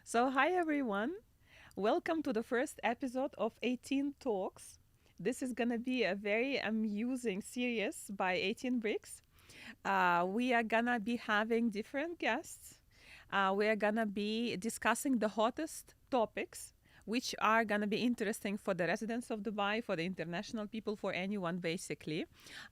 So, hi everyone. Welcome to the first episode of 18 Talks. This is going to be a very amusing series by 18 Bricks. We are going to be having different guests. We are going to be discussing the hottest topics, which are going to be interesting for the residents of Dubai, for the international people, for anyone basically.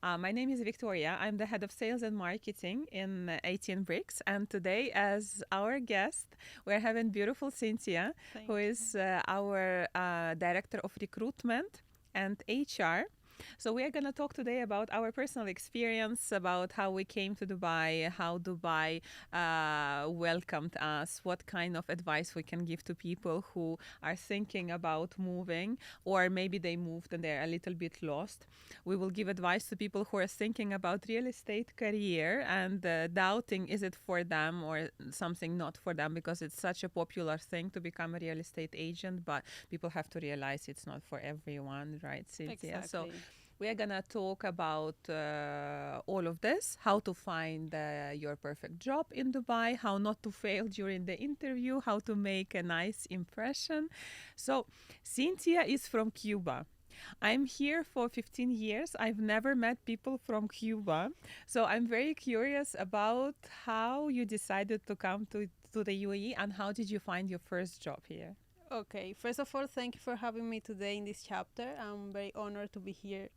My name is Viktoryia. I'm the head of sales and marketing in 18 Bricks. And today, as our guest, we're having beautiful Cynthia, who Thank you. is our director of recruitment and HR. So we are going to talk today about our personal experience, about how we came to Dubai, how Dubai welcomed us, what kind of advice we can give to people who are thinking about moving, or maybe they moved and they're a little bit lost. We will give advice to people who are thinking about real estate career and doubting is it for them or something not for them, because it's such a popular thing to become a real estate agent, but people have to realize it's not for everyone, right, Cynthia? So Exactly. we are gonna talk about all of this: how to find your perfect job in Dubai, how not to fail during the interview, how to make a nice impression. So, Cynthia is from Cuba. I'm here for 15 years. I've never met people from Cuba. So, I'm very curious about how you decided to come to the UAE and how did you find your first job here? Okay, first of all, thank you for having me today in this chapter. I'm very honored to be here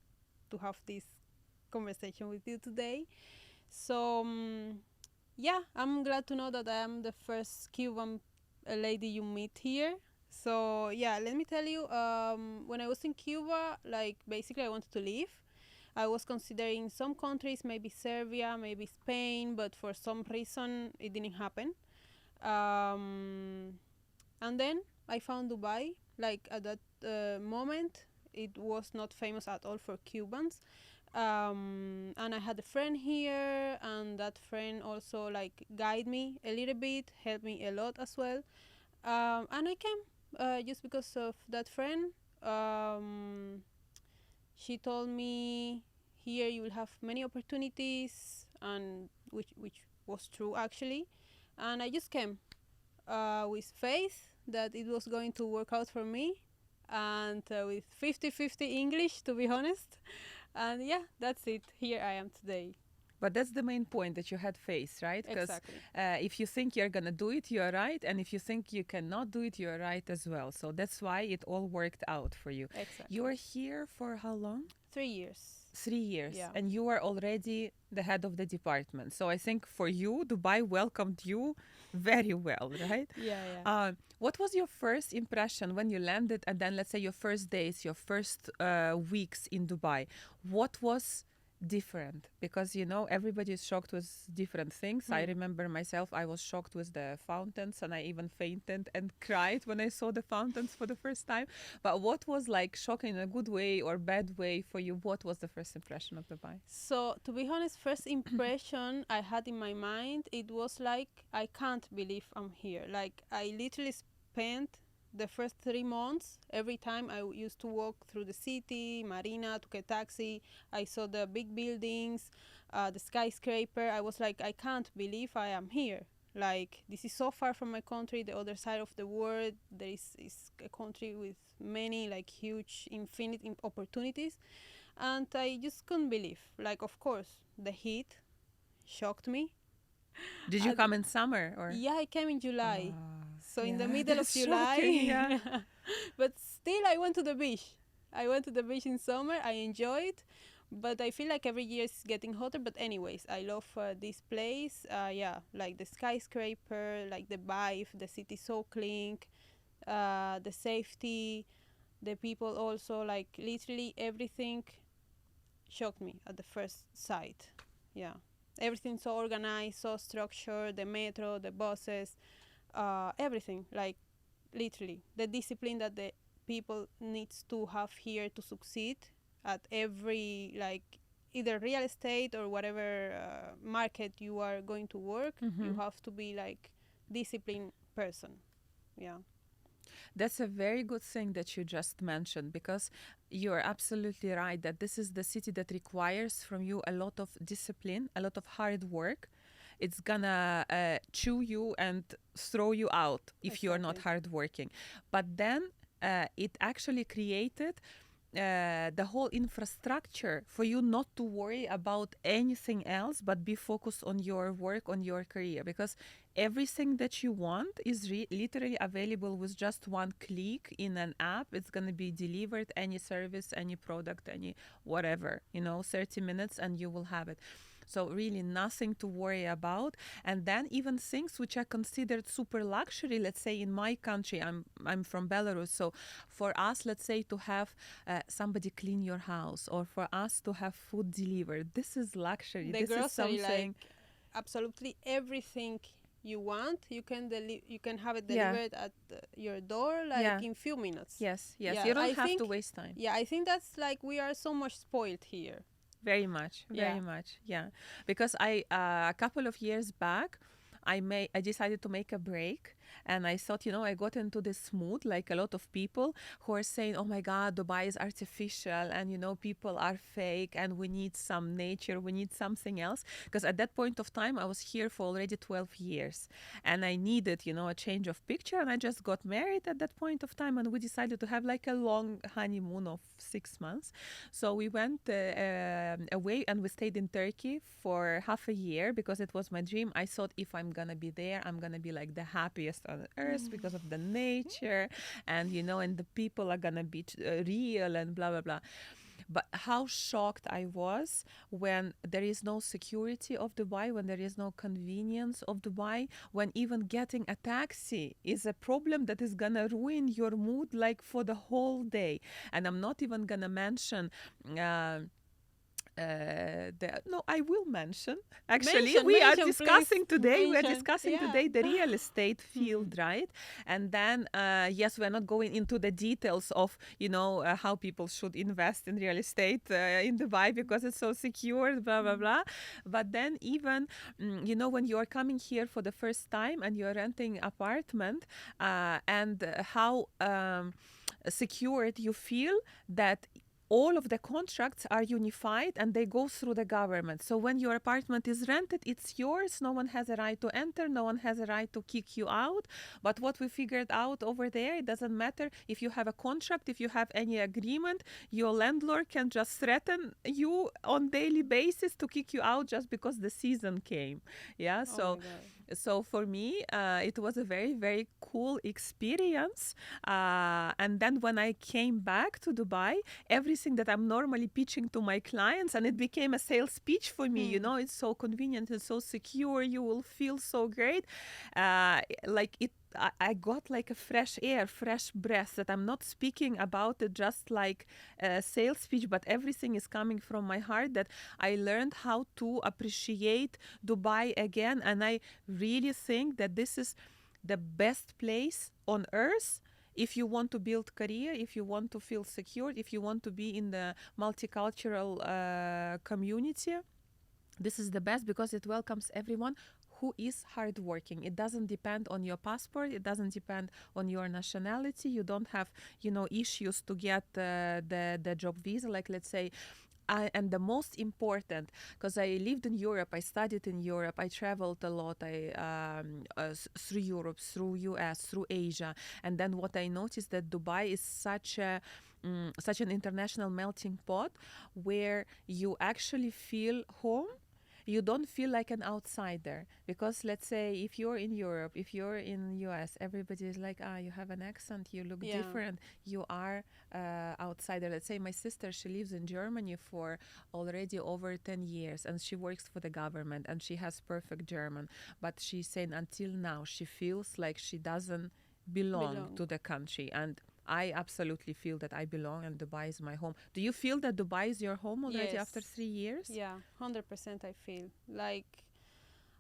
to have this conversation with you today. So, yeah, I'm glad to know that I am the first Cuban lady you meet here. So, yeah, let me tell you, when I was in Cuba, like basically I wanted to leave. I was considering some countries, maybe Serbia, maybe Spain, but for some reason it didn't happen. Um, and then I found Dubai. Like at that moment, it was not famous at all for Cubans. And I had a friend here, and that friend also like guide me a little bit, helped me a lot as well. And I came just because of that friend. Um, she told me here you will have many opportunities, and which was true actually. And I just came with faith that it was going to work out for me, and with 50-50 English, to be honest. And yeah, that's it. Here I am today. But that's the main point, that you had faith, right? Because Exactly. if you think you're going to do it, you're right. And if you think you cannot do it, you're right as well. So that's why it all worked out for you. You Exactly. are here for how long? 3 years. 3 years. Yeah. And you are already the head of the department. So I think for you, Dubai welcomed you very well, right? Yeah, yeah. What was your first impression when you landed? And then let's say your first days, your first weeks in Dubai. What was different? Because everybody is shocked with different things. I Hmm. remember myself, I was shocked with the fountains, and I even fainted and cried when I saw the fountains for the first time. But what was like shocking in a good way or bad way for you? What was the first impression of Dubai? So, to be honest, first impression I had in my mind, it was like, I can't believe I'm here. Like, I literally spent the first 3 months, every time used to walk through the city, Marina, took a taxi, I saw the big buildings, the skyscraper. I was like, I can't believe I am here. Like, this is so far from my country, the other side of the world. There is a country with many, like, huge, infinite opportunities, and I just couldn't believe. Like, of course, the heat shocked me. Did you Uh, come in summer or? yeah, I came in July, so in the Yeah, middle of that's shocking. July. Yeah. But still, I went to the beach. I went to the beach in summer. I enjoyed, but I feel like every year it's getting hotter. But anyways, I love this place. Yeah, like the skyscraper, like the vibe, the city so clean, the safety, the people also, like literally everything shocked me at the first sight. Yeah. Everything so organized, so structured, the metro, the buses, everything. Like literally. The discipline that the people needs to have here to succeed at every, like, either real estate or whatever market you are going to work, you Hmm. have to be like disciplined person. Yeah. That's a very good thing that you just mentioned, because you're absolutely right that this is the city that requires from you a lot of discipline, a lot of hard work. it's gonna chew you and throw you out if you're not Exactly. hardworking. But then it actually created the whole infrastructure for you not to worry about anything else but be focused on your work, on your career, because everything that you want is literally available with just one click in an app. It's going to be delivered, any service, any product, any whatever, 30 minutes and you will have it. So really nothing to worry about. And then even things which are considered super luxury, let's say in my country, I'm from Belarus, so for us, let's say to have somebody clean your house, or for us to have food delivered, this is luxury. The This is grocery, like something. absolutely everything you want, you can have it Yeah, delivered at your door like yeah, in few minutes. yes. Yeah, You don't have to waste time. I think that's like we are so much spoiled here. Very much, Yeah. very much, yeah. Because I a couple of years back, I decided to make a break, and I thought, I got into this mood like a lot of people who are saying, "Oh my God, Dubai is artificial, and people are fake, and we need some nature, we need something else." Because at that point of time, I was here for already 12 years, and I needed, a change of picture, and I just got married at that point of time, and we decided to have like a long honeymoon of 6 months. So we went away and we stayed in Turkey for half a year because it was my dream. I thought if I'm gonna be there, I'm gonna be like the happiest on earth because of the nature, and and the people are gonna be real and blah blah blah. But how shocked I was when there is no security of Dubai, when there is no convenience of Dubai, when even getting a taxi is a problem that is gonna ruin your mood like for the whole day. And I'm not even gonna mention. No, I will mention. Actually, Mention, we are mention, please. discussing today. We are Mention. discussing Yeah. today the real estate field, right? And then, yes, we're not going into the details of how people should invest in real estate in Dubai because it's so secure, blah blah blah. But then, even when you are coming here for the first time and you are renting apartment, and how secured you feel that all of the contracts are unified and they go through the government. So when your apartment is rented, it's yours. No one has a right to enter. No one has a right to kick you out. But what we figured out over there, it doesn't matter if you have a contract, if you have any agreement, your landlord can just threaten you on daily basis to kick you out just because the season came. Yeah. Oh my So god. for me, it was a very, very cool experience. And then when I came back to Dubai, everything that I'm normally pitching to my clients, and it became a sales pitch for me. It's so convenient, it's so secure, you will feel so great. Like it. I got like a fresh air, fresh breath, that I'm not speaking about it just like a sales speech, but everything is coming from my heart, that I learned how to appreciate Dubai again. And I really think that this is the best place on earth if you want to build career, if you want to feel secure, if you want to be in the multicultural community. This is the best because it welcomes everyone who is hardworking. It doesn't depend on your passport. It doesn't depend on your nationality. You don't have, issues to get the job visa. Like, let's say, and the most important, because I lived in Europe, I studied in Europe, I traveled a lot, through Europe, through US, through Asia, and then what I noticed that Dubai is such an international melting pot where you actually feel home. You don't feel like an outsider, because let's say if you're in Europe, if you're in US, everybody is like, you have an accent, you look Yeah. different, you are outsider. Let's say my sister, she lives in Germany for already over 10 years, and she works for the government, and she has perfect German, but she's saying until now she feels like she doesn't belong Belong. to the country. And I absolutely feel that I belong, and Dubai is my home. Do you feel that Dubai is your home already after Yes. 3 years? Yeah. 100%. I feel like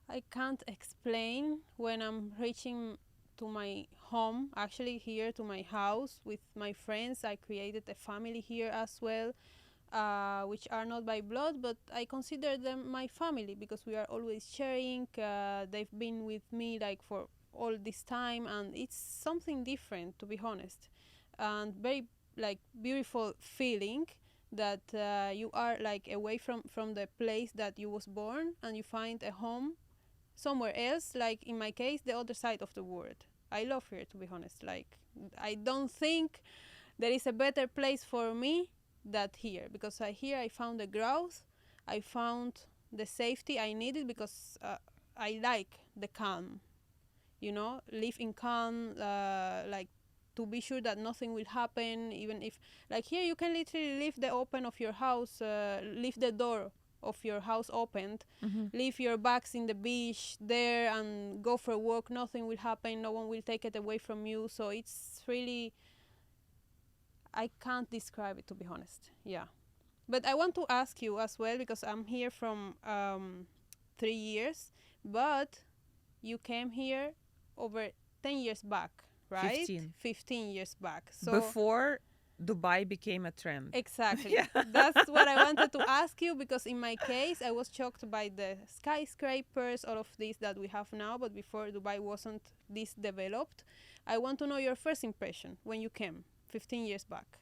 I can't explain when I'm reaching to my home, actually here to my house with my friends. I created a family here as well, which are not by blood, but I consider them my family because we are always sharing. They've been with me like for all this time, and it's something different, to be honest, and very like beautiful feeling that you are like away from the place that you was born, and you find a home somewhere else, like in my case, the other side of the world. I love here, to be honest. Like, I don't think there is a better place for me than here, because here I found the growth, I found the safety I needed, because I like the calm, live in calm, like to be sure that nothing will happen, even if, like here, you can literally leave the open of your house, leave the door of your house opened, Hmm. leave your bags in the beach there and go for a walk. Nothing will happen. No one will take it away from you. So it's really, I can't describe it, to be honest. Yeah. But I want to ask you as well, because I'm here from 3 years, but you came here over 10 years back, right? 15. 15 years back. So Before Dubai became a trend. exactly. Yeah. That's what I wanted to ask you, because in my case, I was shocked by the skyscrapers, all of these that we have now, but before Dubai wasn't this developed. I want to know your first impression when you came 15 years back.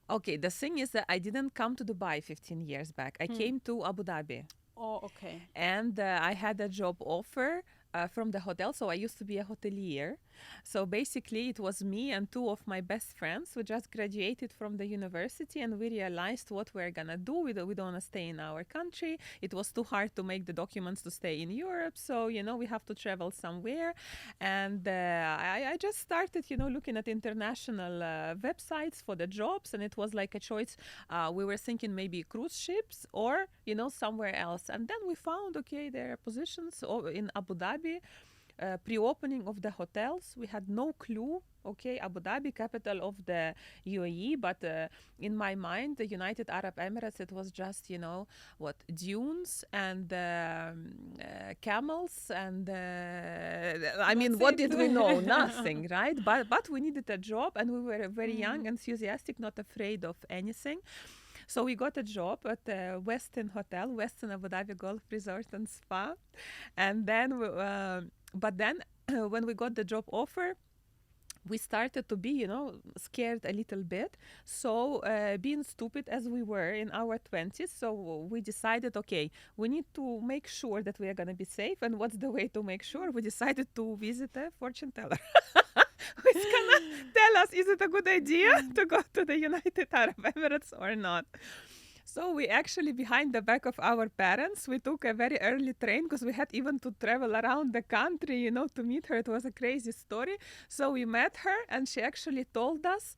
Okay, the thing is that I didn't come to Dubai 15 years back. I came to Abu Dhabi. Oh, okay. And I had a job offer from the hotel. So I used to be a hotelier. So basically, it was me and two of my best friends who just graduated from the university, and we realized what we're gonna do. We don't want to stay in our country. It was too hard to make the documents to stay in Europe. So, we have to travel somewhere. And I just started, looking at international websites for the jobs. And it was like a choice. We were thinking maybe cruise ships or, somewhere else. And then we found, okay, there are positions in Abu Dhabi. Pre-opening of the hotels, we had no clue. Okay, Abu Dhabi, capital of the UAE, but in my mind, the United Arab Emirates, it was just, dunes and camels, and I mean, That's what it. did we know? Nothing, right? But we needed a job, and we were very young, enthusiastic, not afraid of anything. So we got a job at the Westin Hotel, Westin Abu Dhabi Golf Resort and Spa. And then, but then when we got the job offer, we started to be, scared a little bit. So being stupid as we were in our 20s, so we decided, okay, we need to make sure that we are going to be safe. And what's the way to make sure? We decided to visit a fortune teller. Who's gonna tell us, is it a good idea to go to the United Arab Emirates or not? So we actually, behind the back of our parents, we took a very early train, because we had even to travel around the country, to meet her. It was a crazy story. So we met her, and she actually told us,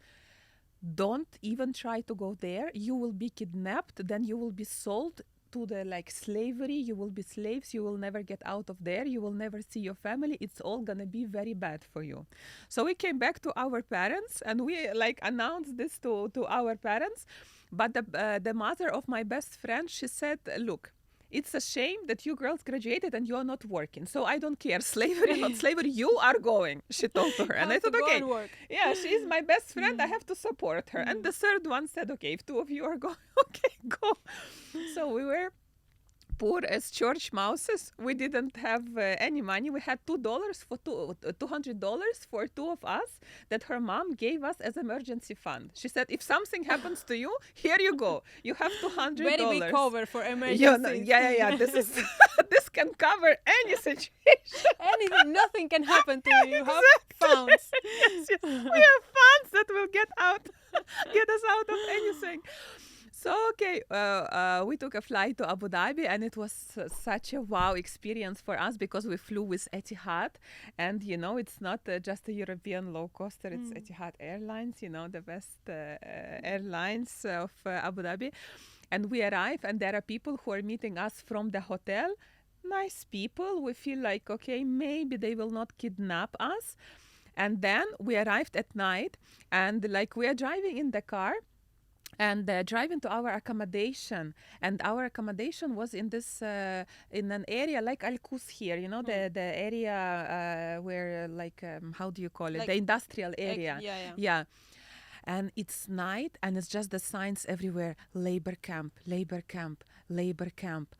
don't even try to go there. You will be kidnapped, then you will be sold to the slavery. You will be slaves. You will never get out of there. You will never see your family. It's all gonna be very bad for you. So we came back to our parents, and we announced this to our parents. But the mother of my best friend, she said, look, it's a shame that you girls graduated and you're not working. So I don't care, slavery, not slavery, you are going, she told her. And I thought, okay, yeah, she is my best friend, I have to support her. And the third one said, okay, if two of you are going, okay, go. So we were poor as church mouses. We didn't have any money. We had $2 for $200 for two of us that her mom gave us as emergency fund. She said, if something happens to you, here you go. You have $200. Very big cover for emergencies. Yeah. This is this can cover any situation. Anything, nothing can happen to you. You have funds. Yes. We have funds that will get us out of anything. So, okay, we took a flight to Abu Dhabi, and it was such a wow experience for us, because we flew with Etihad. And, it's not just a European low coaster, it's Etihad Airlines, the best airlines of Abu Dhabi. And we arrive, and there are people who are meeting us from the hotel. Nice people. We feel like, okay, maybe they will not kidnap us. And then we arrived at night, and we are driving in the car, and driving to our accommodation. And our accommodation was in this in an area like Al Qus here, the area where how do you call it, the industrial area. Yeah. And it's night, and it's just the signs everywhere: labor camp, labor camp, labor camp.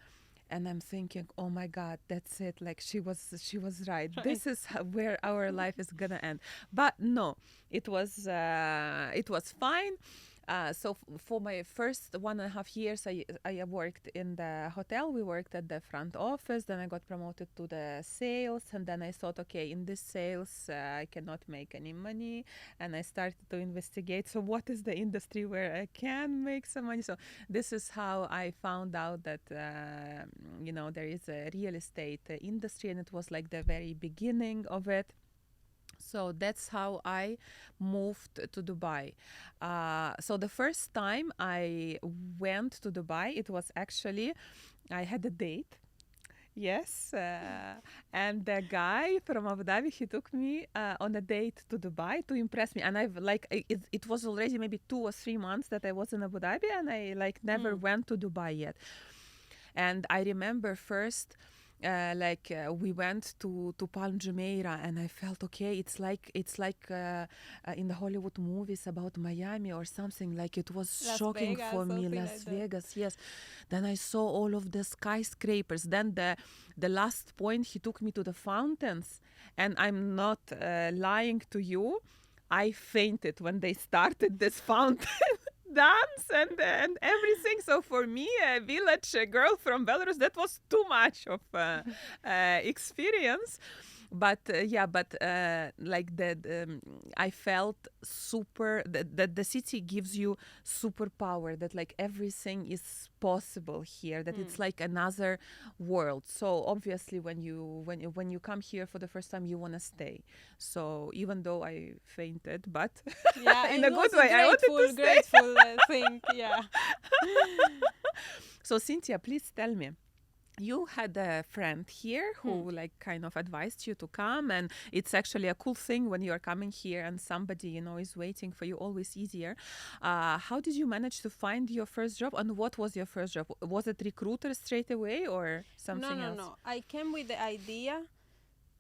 And I'm thinking, oh my God, that's it. She was right. This is where our life is gonna end. But no, it was fine. For my first 1.5 years, I worked in the hotel. We worked at the front office. Then I got promoted to the sales, and then I thought, okay, in this sales, I cannot make any money, and I started to investigate. So what is the industry where I can make some money? So this is how I found out that there is a real estate industry, and it was like the very beginning of it. So that's how I moved to Dubai. So the first time I went to Dubai, it was actually, I had a date. Yes. And the guy from Abu Dhabi, he took me on a date to Dubai to impress me. And it was already maybe 2 or 3 months that I was in Abu Dhabi, and I never went to Dubai yet. And I remember first, we went to Palm Jumeirah, and I felt okay. It's like in the Hollywood movies about Miami or something. Like it was Las shocking Vegas, for me. something Las like that. Vegas, yes. Then I saw all of the skyscrapers. Then the last point, he took me to the fountains, and I'm not lying to you. I fainted when they started this fountain dance and everything. So for me, a village girl from Belarus, that was too much of experience. But I felt super that the city gives you superpower, that like everything is possible here, that it's like another world. So obviously when you come here for the first time, you want to stay. So even though I fainted, but Yeah, in it a good was way, I wanted to stay. grateful thing. Yeah. So Cynthia, please tell me, you had a friend here who kind of advised you to come, and it's actually a cool thing when you are coming here and somebody is waiting for you, always easier. How did you manage to find your first job, and what was your first job? Was it recruiter straight away or something else? No. I came with the idea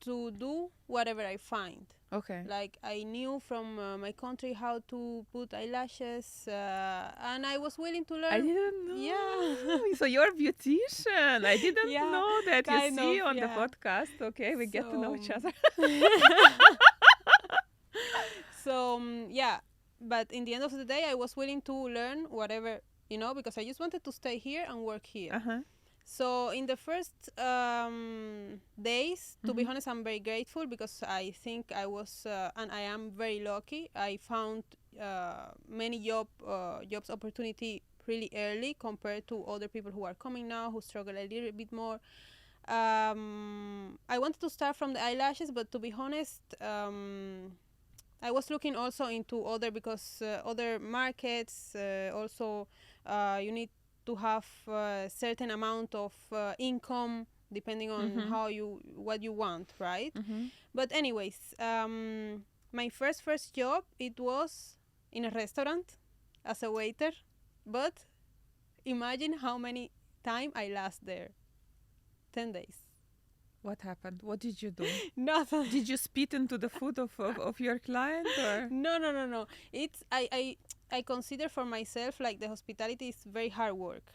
to do whatever I find. Okay. Like I knew from my country how to put eyelashes, and I was willing to learn. I didn't know. Yeah. So you're a beautician. I didn't Yeah, know that. You kind see of, on the yeah. podcast. Okay, we get to know each other. So yeah, but in the end of the day, I was willing to learn whatever, because I just wanted to stay here and work here. Uh-huh. So in the first days, to be honest, I'm very grateful because I think I was, and I am very lucky. I found many jobs opportunity really early compared to other people who are coming now, who struggle a little bit more. I wanted to start from the eyelashes, but to be honest, I was looking also into other markets. Also, you need to have a certain amount of income depending on what you want, right? But anyways, my first job, it was in a restaurant as a waiter, but imagine how many time I last there. 10 days. What happened? What did you do? Nothing. Did you spit into the food of your client, or? No. It's I consider for myself like the hospitality is very hard work.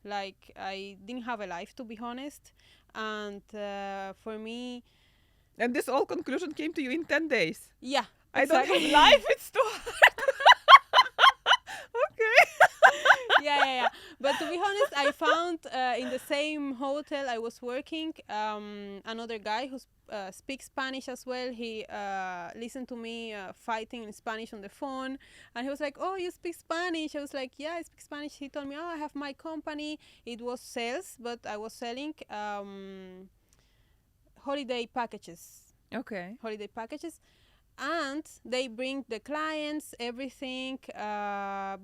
Like I didn't have a life, to be honest, and for me. And this all conclusion came to you in 10 days. Yeah. I exactly. don't have life. It's too hard. Okay. Yeah. But to be honest, I found in the same hotel I was working another guy who speaks Spanish as well. He listened to me fighting in Spanish on the phone, and he was like, "Oh, you speak Spanish?" I was like, "Yeah, I speak Spanish." He told me, "Oh, I have my company." It was sales, but I was selling holiday packages. Okay. Holiday packages. And they bring the clients, everything.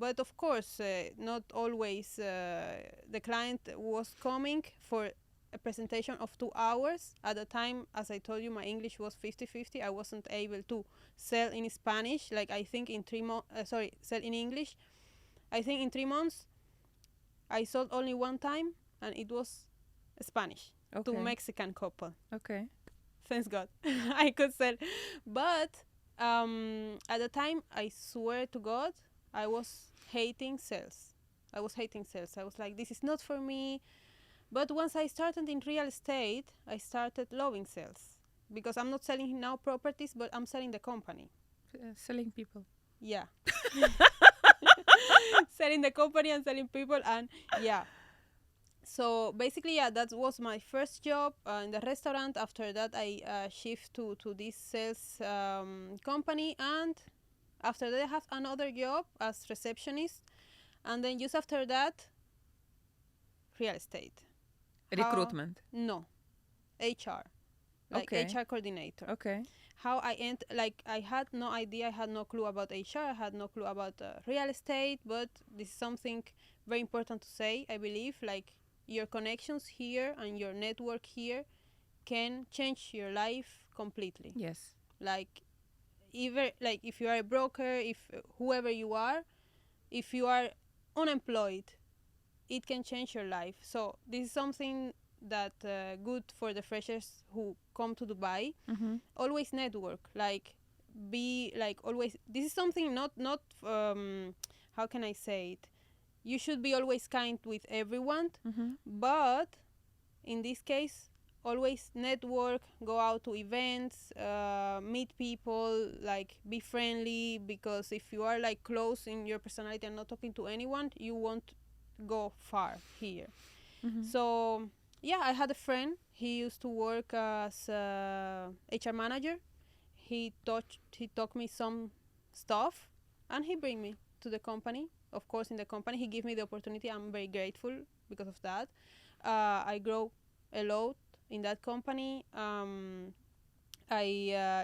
But of course, not always the client was coming for a presentation of 2 hours. At the time, as I told you, my English was 50-50. I wasn't able to sell in Spanish. Like I think in 3 months, sell in English. I think in 3 months, I sold only one time, and it was Spanish to Mexican couple. Okay. Thanks God. I could sell. But at the time, I swear to God, I was hating sales. I was like, this is not for me. But once I started in real estate, I started loving sales. Because I'm not selling now properties, but I'm selling the company. Selling people. Yeah. selling the company and selling people, and yeah. So basically, yeah, that was my first job in the restaurant. After that, I shift to this sales company, and after that, I have another job as receptionist, and then just after that, real estate. Recruitment. No, HR, like Okay. HR coordinator. Okay. How I like I had no idea, I had no clue about HR, I had no clue about real estate, but this is something very important to say, I believe, like your connections here and your network here can change your life completely. Yes. Like either like if you are a broker, if whoever you are, if you are unemployed, it can change your life. So this is something that good for the freshers who come to Dubai. Mm-hmm. Always network, like be like always. This is something not how can I say it? You should be always kind with everyone, Mm-hmm. but in this case, always network, go out to events, meet people, like be friendly, because if you are like close in your personality and not talking to anyone, you won't go far here. Mm-hmm. So yeah, I had a friend. He used to work as HR manager. He taught me some stuff, and he bring me to the company. Of course, in the company, he gave me the opportunity. I'm very grateful because of that. I grow a lot in that company. I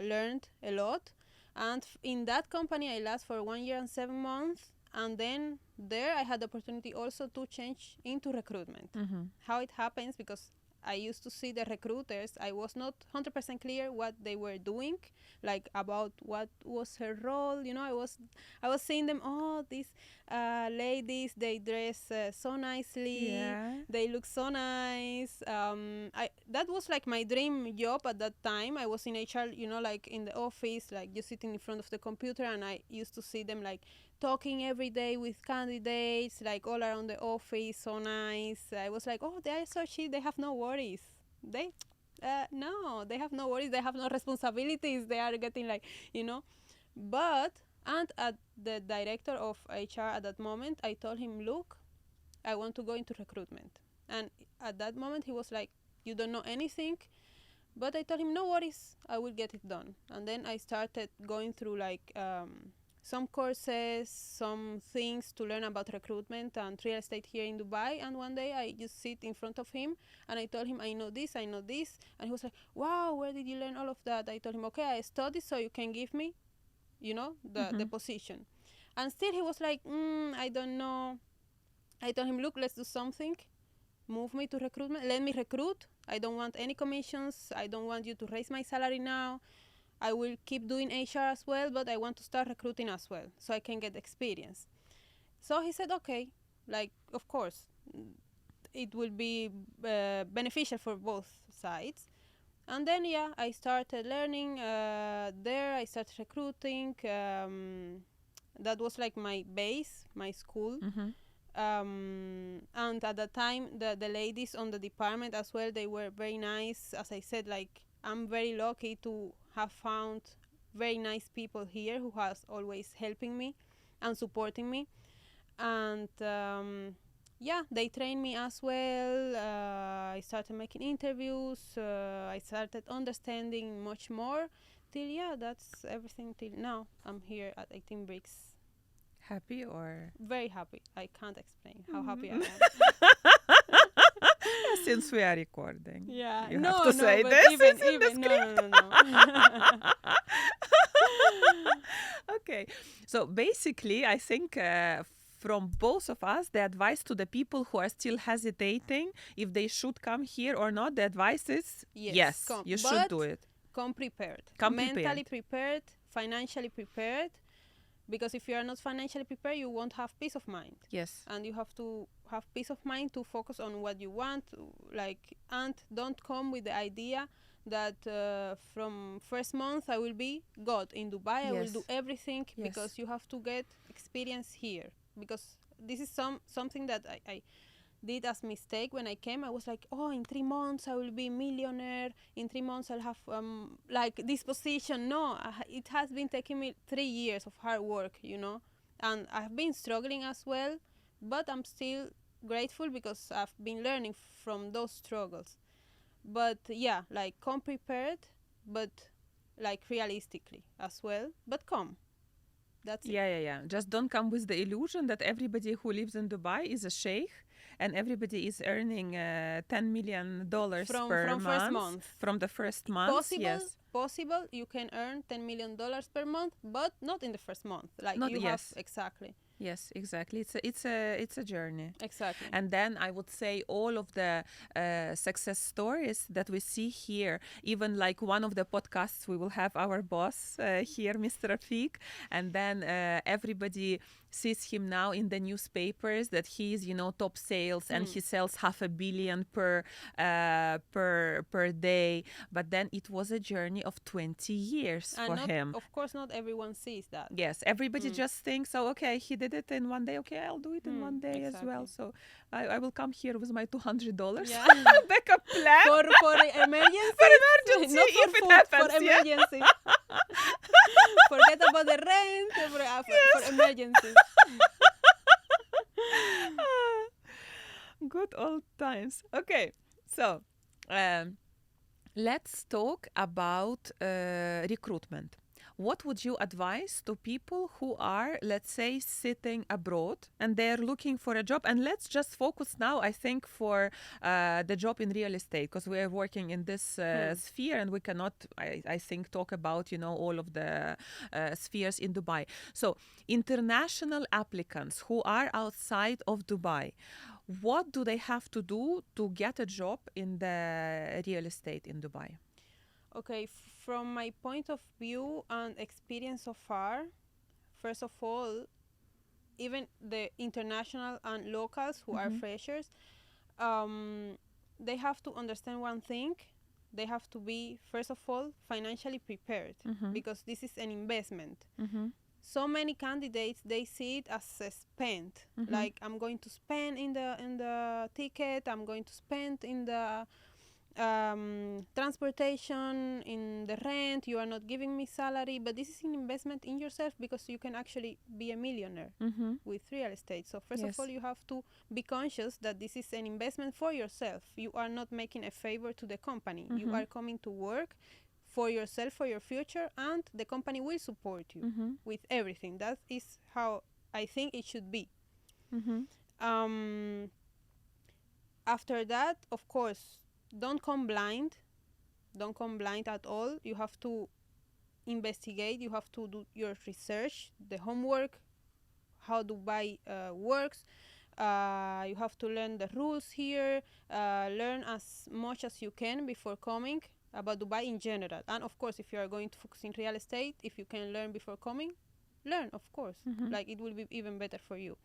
learned a lot, and in that company, I last for 1 year and 7 months. And then there, I had the opportunity also to change into recruitment. Mm-hmm. How it happens, because I used to see the recruiters. I was not 100% clear what they were doing, like about what was her role. You know, I was seeing them. Oh, these ladies, they dress so nicely. Yeah. They look so nice. That was like my dream job at that time. I was in HR, you know, like in the office, like just sitting in front of the computer, and I used to see them like talking every day with candidates, like all around the office, so nice. I was like, oh, they are so chill. They have no worries. No, they have no worries. They have no responsibilities. They are getting like, you know. But and at the director of HR at that moment, I told him, look, I want to go into recruitment. And at that moment, he was like, you don't know anything. But I told him, no worries, I will get it done. And then I started going through like some courses, some things to learn about recruitment and real estate here in Dubai. And one day I just sit in front of him and I told him, I know this, I know this. And he was like, wow, where did you learn all of that? I told him, okay, I studied so you can give me, you know, the position. And still he was like, I don't know. I told him, look, let's do something. Move me to recruitment. Let me recruit. I don't want any commissions. I don't want you to raise my salary now. I will keep doing HR as well, but I want to start recruiting as well so I can get experience. So he said, okay, like, of course, it will be beneficial for both sides. And then, yeah, I started learning there. I started recruiting. That was like my base, my school. Mm-hmm. And at the time, the ladies on the department as well, they were very nice. As I said, like, I'm very lucky to have found very nice people here who has always helping me and supporting me. And yeah, they trained me as well. I started making interviews. I started understanding much more. Till, yeah, that's everything till now. I'm here at 18 Bricks. Happy or? Very happy. I can't explain how happy I am. Since we are recording. Yeah, You no, have to no, say but this. even, It's in the even, no, script. no, no, no. Okay. So basically, I think from both of us, the advice to the people who are still hesitating if they should come here or not, the advice is yes, come. you should But do it. come prepared. Come Mentally prepared. prepared, financially prepared. Because if you are not financially prepared, you won't have peace of mind. Yes. And you have to have peace of mind to focus on what you want. Like, and don't come with the idea that from first month I will be God in Dubai. I will Yes. do everything, Yes. because you have to get experience here. Because this is something that I did as mistake when I came. I was like, oh, in 3 months I will be millionaire. In 3 months I'll have like this position. No, it has been taking me 3 years of hard work, you know. and I've been struggling as well, but I'm still grateful because I've been learning from those struggles. But yeah, like come prepared, but like realistically as well, but come. That's it. Yeah. Just don't come with the illusion that everybody who lives in Dubai is a sheikh and everybody is earning $10 million per From first month month. from the first month. Yes. Possible you can earn $10 million per month, but not in the first month. Like Not you have yes. exactly. Yes, exactly. It's a journey. Exactly. And then I would say all of the success stories that we see here, even like one of the podcasts, we will have our boss here, Mr. Rafik, and then everybody sees him now in the newspapers that he's top sales and he sells $500 million per day. But then it was a journey of 20 years And for not, him. of course, not everyone sees that. Yes, everybody just thinks, oh, okay, he did it in one day. Okay, I'll do it in one day as well. Exactly. So I will come here with my $200 Yeah. backup plan for emergency. for emergency Not for if it food, happens. for Yeah? emergency. Forget about the rent for emergency. Good old times. Okay, so let's talk about recruitment. What would you advise to people who are, let's say, sitting abroad and they're looking for a job? And let's just focus now, I think, for the job in real estate, because we are working in this sphere and we cannot, I think, talk about, all of the spheres in Dubai. So international applicants who are outside of Dubai, what do they have to do to get a job in the real estate in Dubai? Okay, from my point of view and experience so far, first of all, even the international and locals who are freshers, they have to understand one thing. They have to be, first of all, financially prepared because this is an investment. So many candidates, they see it as a spend. Like, I'm going to spend in the ticket, I'm going to spend in the transportation, in the rent, you are not giving me salary, but this is an investment in yourself because you can actually be a millionaire with real estate. So first of all, you have to be conscious that this is an investment for yourself. You are not making a favor to the company. You are coming to work for yourself, for your future, and the company will support you with everything. That is how I think it should be. After that, of course, don't come blind. Don't come blind at all. You have to investigate. You have to do your research, the homework, how Dubai works. You have to learn the rules here. Learn as much as you can before coming about Dubai in general. And of course, if you are going to focus in real estate, if you can learn before coming, learn, of course. Like, it will be even better for you.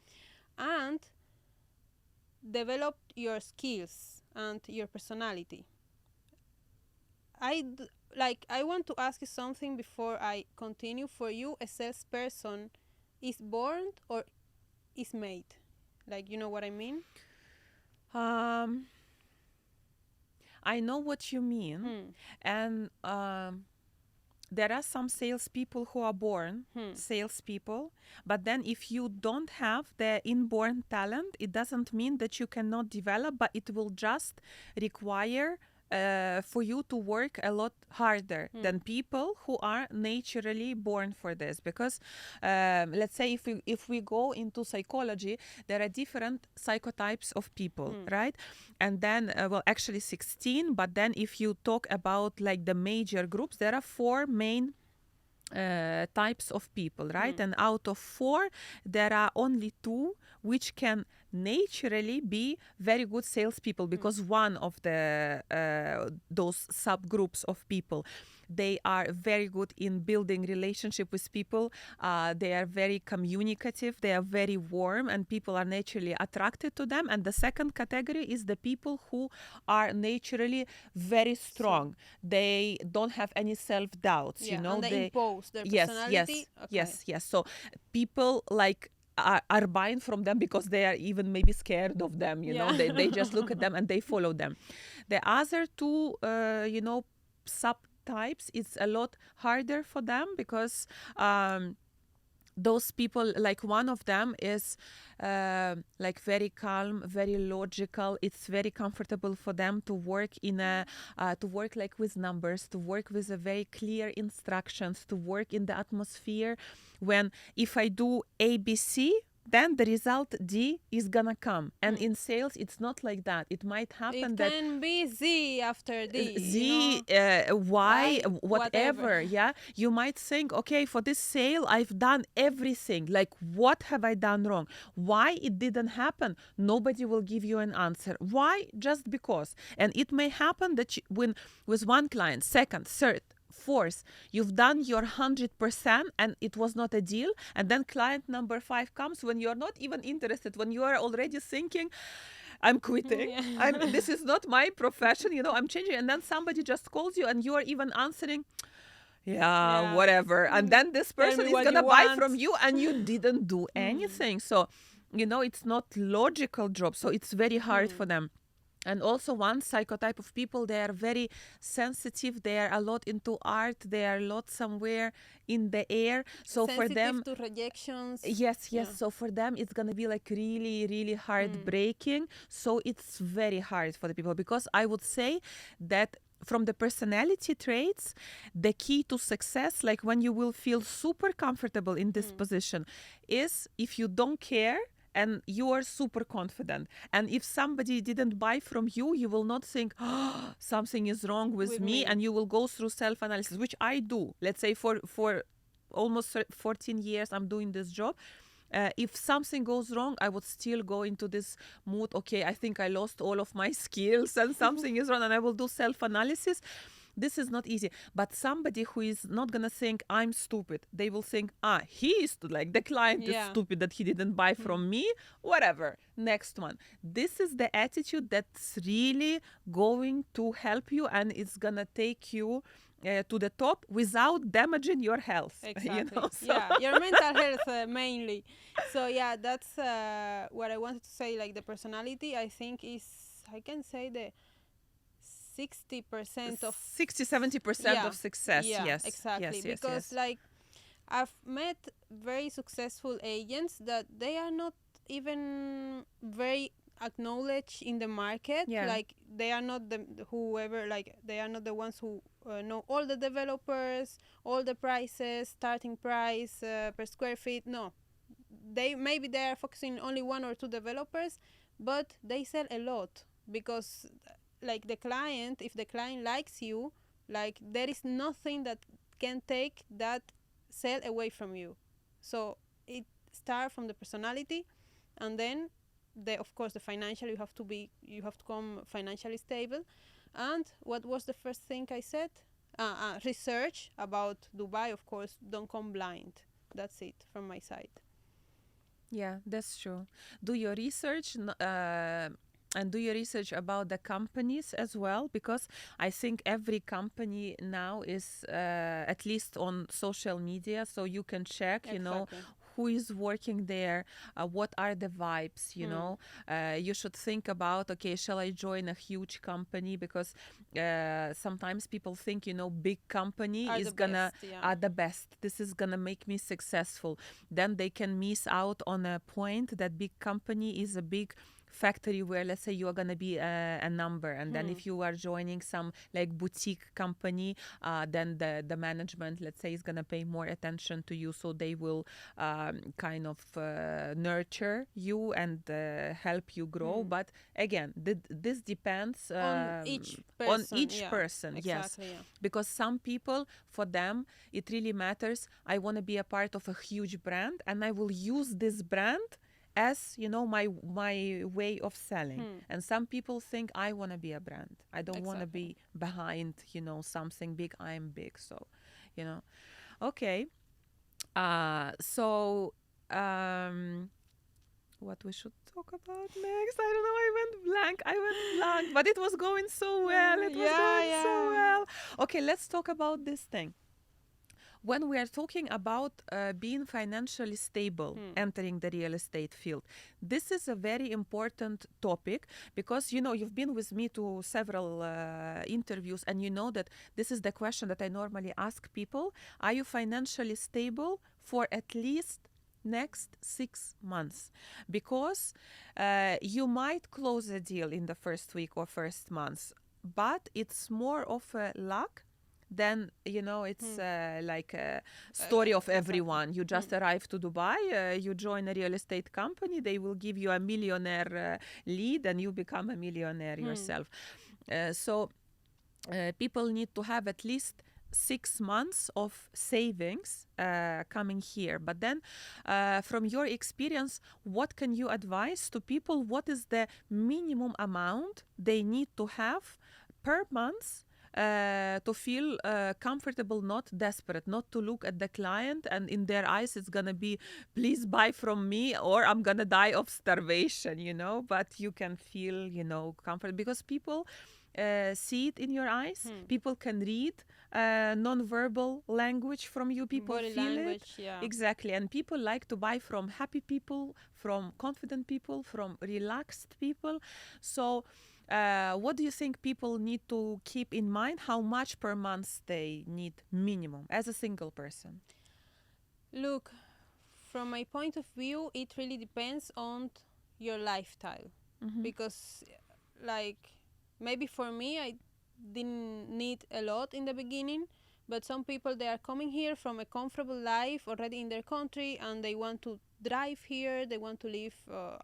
And develop your skills and your personality. I want to ask you something before I continue. For you, a salesperson is born or is made? Like, you know what I mean? I know what you mean. And there are some salespeople who are born salespeople, but then if you don't have the inborn talent, it doesn't mean that you cannot develop, but it will just require for you to work a lot harder than people who are naturally born for this. Because let's say if we go into psychology, there are different psychotypes of people, right? And then actually 16, but then if you talk about like the major groups, there are 4 main types of people, right? And out of 4, there are only 2 which can naturally be very good salespeople, because one of the those subgroups of people, they are very good in building relationship with people. They are very communicative. They are very warm, and people are naturally attracted to them. And the second category is the people who are naturally very strong. They don't have any self-doubts. Yeah, you know, and they impose their personality. Yes. So people like are buying from them because they are even maybe scared of them. You know, they just look at them and they follow them. The other 2, subtypes, it's a lot harder for them because those people, like one of them is like very calm, very logical. It's very comfortable for them to work in a to work like with numbers, to work with a very clear instructions, to work in the atmosphere when if I do ABC, then the result D is gonna come. And in sales, it's not like that. It might happen It that can be Z after D, Z, Y, whatever. whatever, yeah. You might think, okay, for this sale, I've done everything. Like, what have I done wrong? Why it didn't happen? Nobody will give you an answer. Why? Just because. And it may happen that when with one client, second, third, fourth, you've done your 100% and it was not a deal. And then client number 5 comes when you're not even interested, when you are already thinking, I'm quitting. Yeah. This is not my profession, I'm changing. And then somebody just calls you and you are even answering, yeah, Yeah. whatever. And then this Tell person me is what gonna you buy want. from you and you didn't do anything. So, it's not logical job. So it's very hard for them. And also one psychotype of people, they are very sensitive. They are a lot into art. They are a lot somewhere in the air. So for them, Sensitive to rejections. yes. Yeah. So for them, it's going to be like really, really heartbreaking. So it's very hard for the people, because I would say that from the personality traits, the key to success, like when you will feel super comfortable in this position, is if you don't care and you are super confident. And if somebody didn't buy from you, you will not think, oh, something is wrong with me. And you will go through self-analysis, which I do. Let's say for almost 14 years, I'm doing this job. If something goes wrong, I would still go into this mood. Okay, I think I lost all of my skills and something is wrong, and I will do self-analysis. This is not easy. But somebody who is not gonna think I'm stupid, they will think, he is like the client is stupid that he didn't buy from me. Whatever. Next one. This is the attitude that's really going to help you, and it's gonna take you to the top without damaging your health. Exactly. So. Yeah, your mental health mainly. So yeah, that's what I wanted to say. Like the personality, I think I can say the 60% of 60-70% of success. Yeah, Yes, exactly. yes, Because like I've met very successful agents that they are not even very acknowledged in the market. Like they are not they are not the ones who know all the developers, all the prices, starting price per square feet. No, maybe they are focusing only 1 or 2 developers, but they sell a lot, because like the client, if the client likes you, like there is nothing that can take that sale away from you. So it starts from the personality, and then of course the financial, you have to come financially stable. And what was the first thing I said? Research about Dubai, of course. Don't come blind. That's it from my side. Yeah, that's true. Do your research, and do your research about the companies as well, because I think every company now is at least on social media, so you can check, who is working there, what are the vibes, you should think about, okay, shall I join a huge company? Because sometimes people think, big company is gonna are the best. This is gonna make me successful. Then they can miss out on a point that big company is a big factory where, let's say, you are going to be a number, and then if you are joining some like boutique company, then the management, let's say, is going to pay more attention to you, so they will kind of nurture you and help you grow. But again, this depends on each person. Yes, because some people, for them it really matters, I want to be a part of a huge brand, and I will use this brand as my way of selling. And some people think, I want to be a brand, I don't want to be behind something big, I'm big. So okay, so what we should talk about next, I don't know, I went blank, but it was going so well, so well. Okay, let's talk about this thing. When we are talking about being financially stable, entering the real estate field, this is a very important topic, because, you've been with me to several interviews, and you know that this is the question that I normally ask people. Are you financially stable for at least next 6 months, because you might close a deal in the first week or first month, but it's more of a luck than, it's like a story of Exactly. everyone. You just arrive to Dubai, you join a real estate company, they will give you a millionaire lead, and you become a millionaire yourself. So people need to have at least 6 months of savings coming here. But then, from your experience, what can you advise to people? What is the minimum amount they need to have per month to feel comfortable, not desperate, not to look at the client and in their eyes it's gonna be, please buy from me or I'm gonna die of starvation, but you can feel, comfort, because people see it in your eyes. People can read non-verbal language from you. People Body feel language, it. yeah. Exactly. And people like to buy from happy people, from confident people, from relaxed people. So what do you think people need to keep in mind? How much per month they need minimum as a single person? Look, from my point of view, it really depends on your lifestyle. Because, like, maybe for me, I didn't need a lot in the beginning, but some people, they are coming here from a comfortable life already in their country, and they want to drive here, they want to live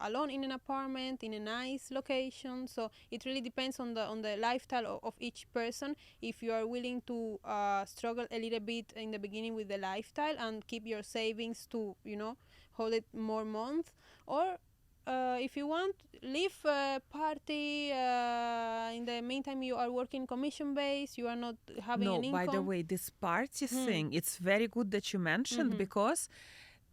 alone in an apartment in a nice location. So it really depends on the lifestyle of each person. If you are willing to struggle a little bit in the beginning with the lifestyle and keep your savings to hold it more months, or if you want, leave party. In the meantime, you are working commission base. You are not having No, an income. by the way, this party thing, it's very good that you mentioned, because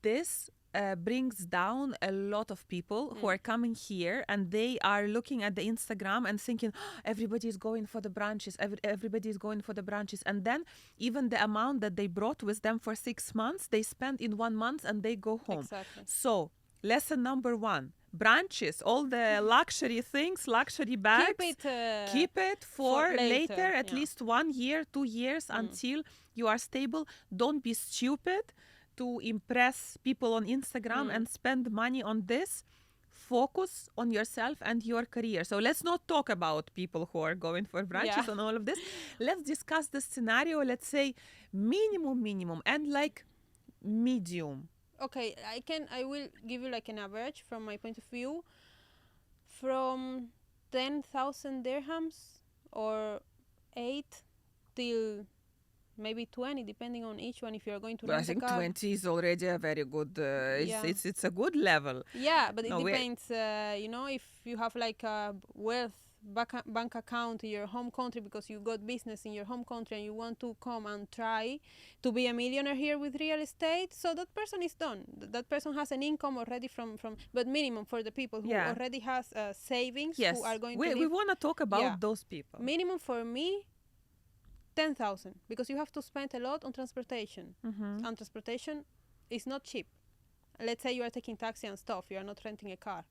this brings down a lot of people who are coming here, and they are looking at the Instagram and thinking, "Oh, everybody is going for the branches, everybody is going for the branches." And then even the amount that they brought with them for 6 months, they spend in 1 month and they go home. Exactly. So lesson number one, branches, all the luxury things, luxury bags, keep it for later, at least 1 year, 2 years, until you are stable. Don't be stupid to impress people on Instagram and spend money on this. Focus on yourself and your career. So let's not talk about people who are going for branches and all of this. Let's discuss the scenario. Let's say minimum and like medium. Okay, I will give you like an average from my point of view, from 10,000 dirhams or 8 till maybe 20, depending on each one. If you're going to But I rent a think car, 20 is already a very good, it's a good level. yeah, but it No, depends. If you have like a wealth bank account in your home country because you got business in your home country and you want to come and try to be a millionaire here with real estate, so that person is done. That person has an income already from but minimum for the people who already has savings, yes, who are going to we live. want to talk about those people. Minimum for me, 10,000, because you have to spend a lot on transportation, and transportation is not cheap. Let's say you are taking taxi and stuff, you are not renting a car.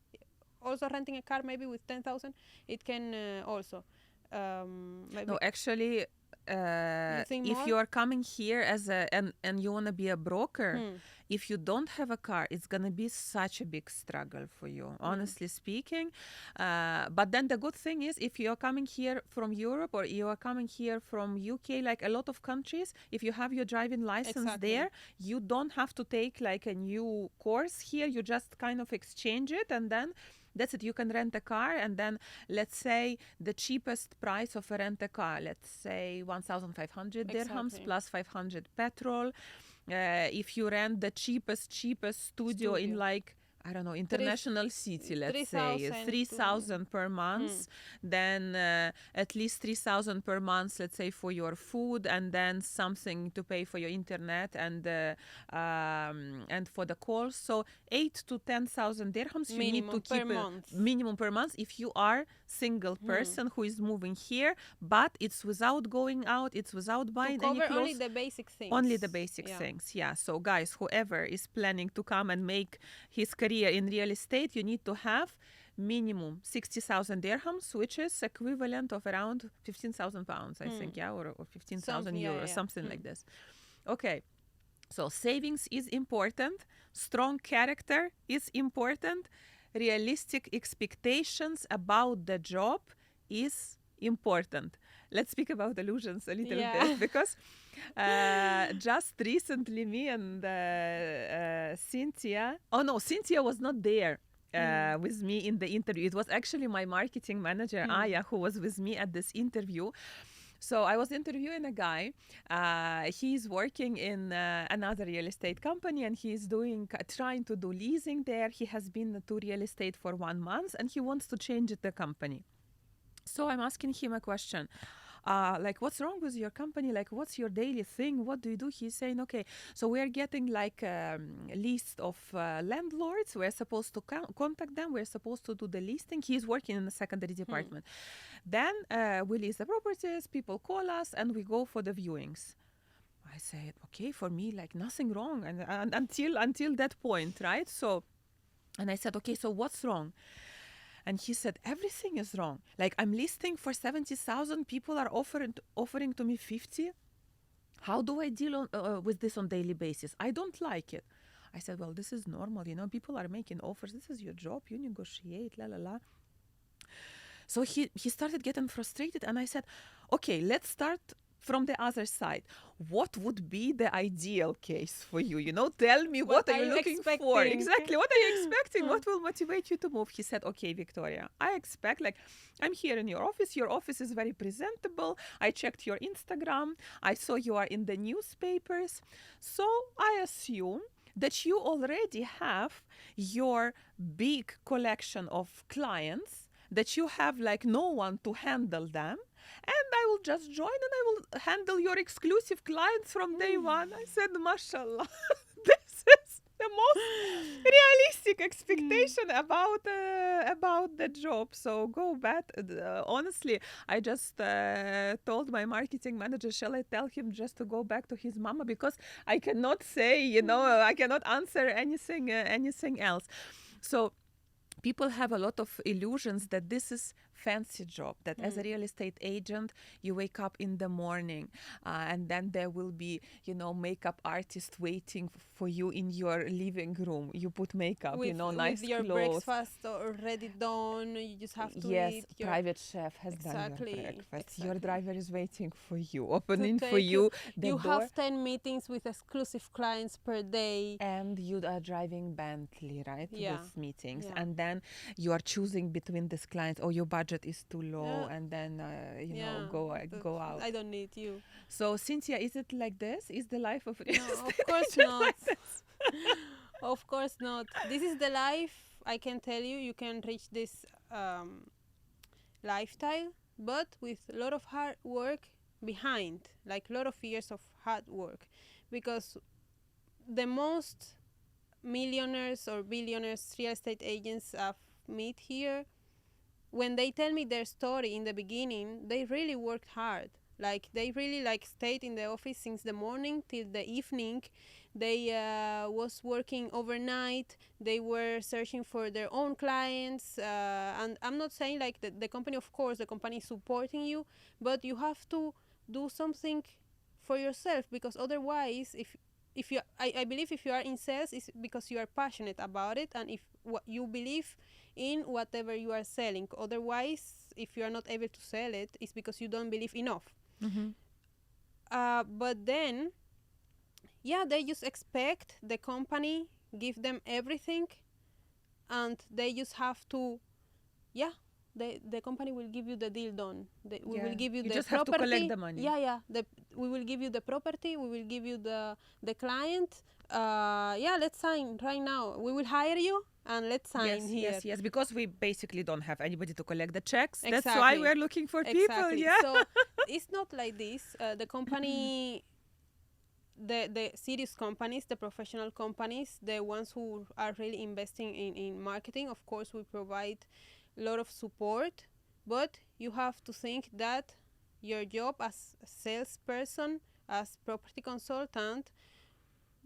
Also renting a car maybe with 10,000, it can also maybe. No, actually, if more? you are coming here as and you want to be a broker, if you don't have a car, it's gonna be such a big struggle for you, honestly speaking. But then the good thing is, if you are coming here from Europe or you are coming here from UK, like a lot of countries, if you have your driving license there, you don't have to take like a new course here. You just kind of exchange it, and then that's it. You can rent a car, and then let's say the cheapest price of a rent a car, let's say 1,500 dirhams plus 500 petrol. If you rent the cheapest studio in like, I don't know, international city, let's say 3,000 per month, then at least 3,000 per month, let's say, for your food, and then something to pay for your internet and for the calls. So 8 to 10,000 dirhams you need to keep minimum per month if you are single person who is moving here, but it's without going out, it's without buying any clothes. Only the basic things. Only the basic things, yeah. So guys, whoever is planning to come and make his career in real estate, you need to have minimum 60,000 dirhams, which is equivalent of around 15,000 pounds, I think, or 15,000 euros, something like this. Okay. So savings is important, strong character is important, realistic expectations about the job is important. Let's speak about illusions a little bit, Yeah. because just recently me and Cynthia, oh no, Cynthia was not there Mm. with me in the interview. It was actually my marketing manager, Mm. Aya, who was with me at this interview. So I was interviewing a guy. He's working in another real estate company, and he's trying to do leasing there. He has been to real estate for 1 month, and he wants to change the company. So I'm asking him a question. Like, what's wrong with your company? Like, what's your daily thing? What do you do? He's saying, okay, so we are getting like a list of landlords. We're supposed to contact them. We're supposed to do the listing. He's working in the secondary Mm. department. Then we list the properties, people call us, and we go for the viewings. I said, okay, for me, like nothing wrong, and until that point, right? So, and I said, okay, so what's wrong? And he said, everything is wrong. Like I'm listing for 70,000, people are offering to me 50. How do I deal with this on daily basis? I don't like it. I said, well, this is normal, people are making offers. This is your job. You negotiate, la la la. So he started getting frustrated, and I said, okay, let's start from the other side. What would be the ideal case for you? Tell me, what What are are you you looking for? expecting? Exactly. What are you expecting? Mm. What will motivate you to move? He said, okay, Viktoryia, I expect, like, I'm here in your office. Your office is very presentable. I checked your Instagram. I saw you are in the newspapers. So I assume that you already have your big collection of clients, that you have like no one to handle them, and I will just join and I will handle your exclusive clients from day one. I said, mashallah, this is the most realistic Mm. expectation about the job. So go back. Honestly, I just told my marketing manager, shall I tell him just to go back to his mama, because I cannot say, I cannot answer anything else. So people have a lot of illusions that this is fancy job, that as a Mm. real estate agent you wake up in the morning, and then there will be makeup artist waiting for you in your living room. You put makeup, With nice your clothes. breakfast already done, you just have to Yes, eat your private chef has done your exactly, breakfast. Your exactly. driver is waiting for you, To opening for take you, you the you door. have 10 meetings with exclusive clients per day. And you are driving Bentley, right, Yeah, with meetings, yeah, and then you are choosing between these clients. Oh, your budget is too low, yeah, and then yeah. go out. I don't need you. So Cynthia, is it like this? Is the life of real No, of estate course agent not. like this? Of course not. This is the life. I can tell you, you can reach this lifestyle, but with a lot of hard work behind, like a lot of years of hard work, because the most millionaires or billionaires real estate agents I've met here, when they tell me their story in the beginning, they really worked hard. Like they really like stayed in the office since the morning till the evening. They was working overnight. They were searching for their own clients. And I'm not saying like the company, of course, the company is supporting you, but you have to do something for yourself, because otherwise, if you, I believe if you are in sales, it's because you are passionate about it, and if what you believe in whatever you are selling. Otherwise, if you are not able to sell it, it's because you don't believe enough. Mm-hmm. But then, yeah, they just expect the company give them everything, and they just have to, yeah, the company will give you the deal done. We will Yeah, give you you the just have to collect property. the money. Yeah, yeah. We will give you the property. We will give you the client. Yeah, let's sign right now. We will hire you and let's sign Yes, here. yes, yes. Because we basically don't have anybody to collect the checks. That's why Exactly. we're looking for people. Exactly. Yeah. So it's not like this. The company, the serious companies, the professional companies, the ones who are really investing in marketing, of course, we provide a lot of support. But you have to think that your job as a salesperson, as property consultant,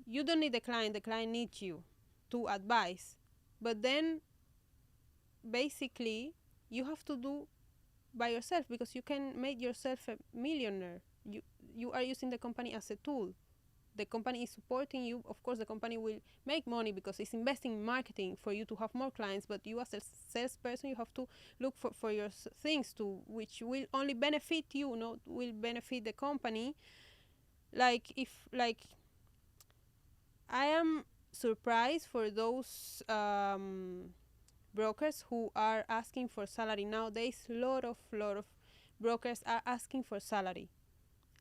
you don't need the client. The client needs you to advise. But then, basically, you have to do by yourself, because you can make yourself a millionaire. You are using the company as a tool. the company is supporting you, of course the company will make money because it's investing in marketing for you to have more clients. But you as a salesperson, you have to look for your things to which will only benefit you, not will benefit the company. Like if like I am surprised for those brokers who are asking for salary nowadays. Lot of brokers are asking for salary.